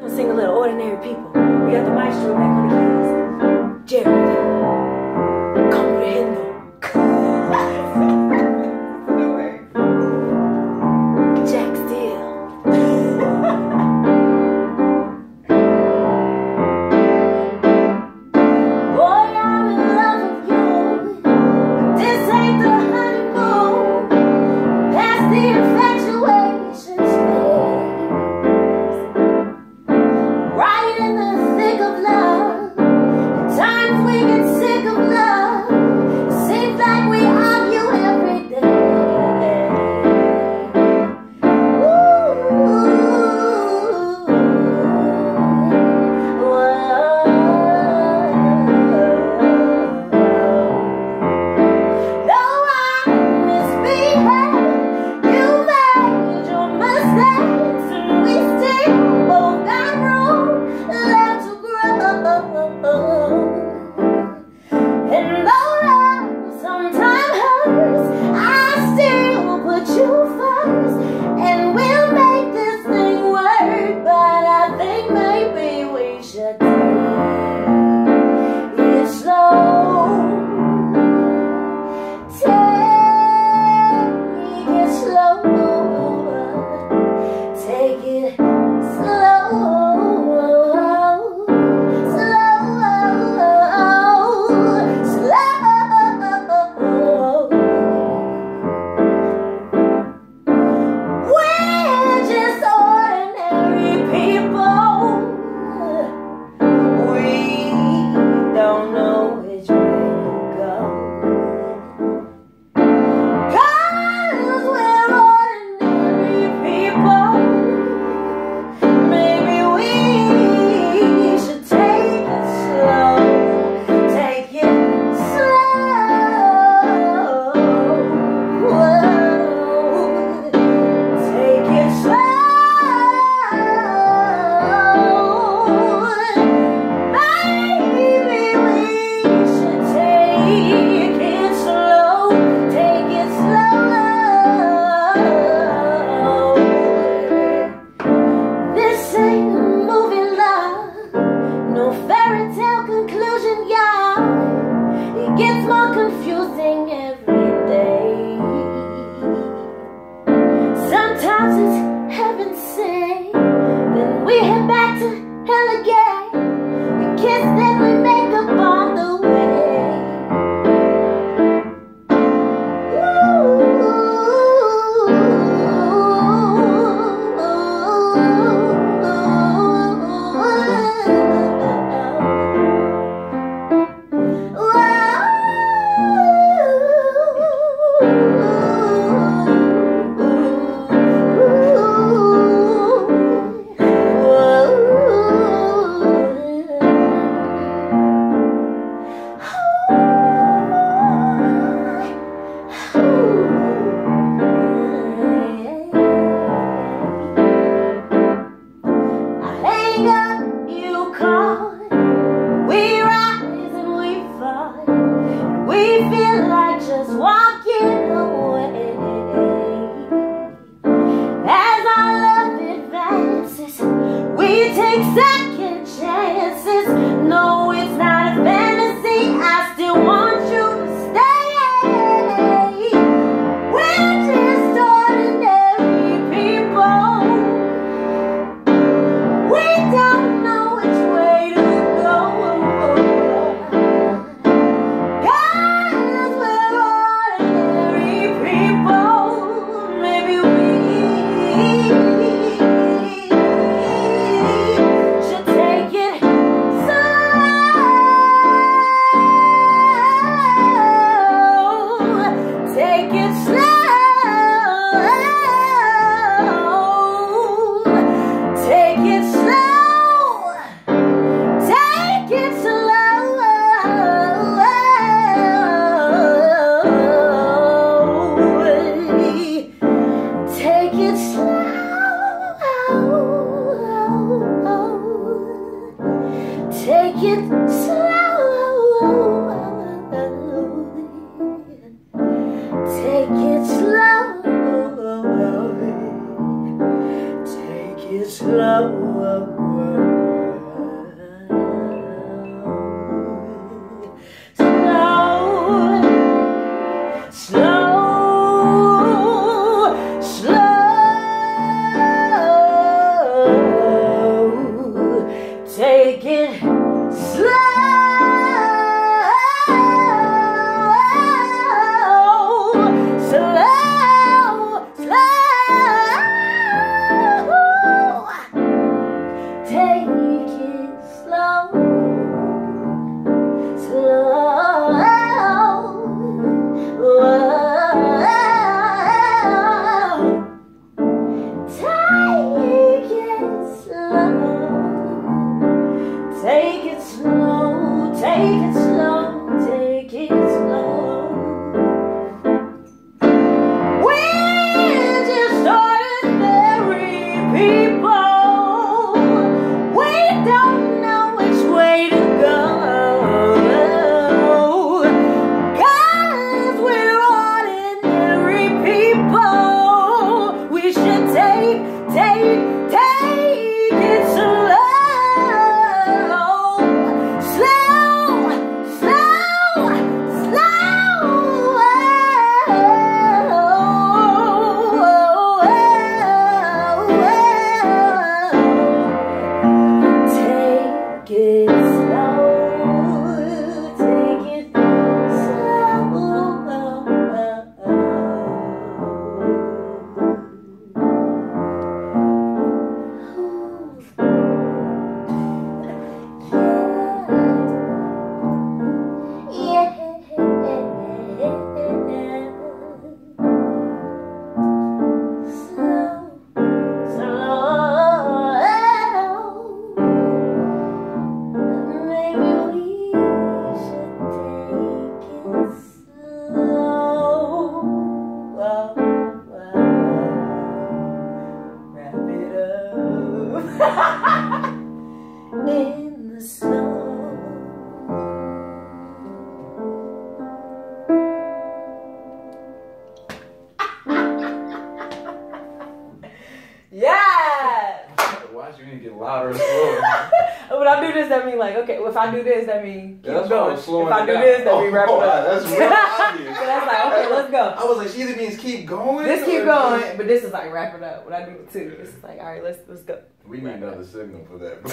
Let's sing a little Ordinary People. We got the maestro back on the keys. Jared. Comprehendo. Jack Steele. Boy, I'm in love with you. This ain't the honeymoon. Past the infatuation stage. Right in the thick of love. Times we get sick of love. Seems like we argue every day. Second chances. No, it's not a fantasy. I still want you to stay. We're just ordinary people. We don't know which way to go. Guys, we're ordinary people. Maybe we take it slow. Take it slow. Take it slow. take it slow, slow. Whoa. Take it slow, take it slow, take it slow, take it slow. We're just ordinary people. We don't know which way to go, 'cause we're ordinary people. We should take it slow, slow, slow, Take it slow, take it in the snow. Yes! Why you need to get louder and slower? When I do this, that mean like, okay, if I do this, that mean keep That's going. why I'm slowing If I it do down. this, that mean wrap it up. That's real obvious. So that's like, okay, let's go. I was like, she either means keep going. This keep or going, just- but this is like wrap it up. When I do it too, it's like, all right, let's go. We need another signal for that.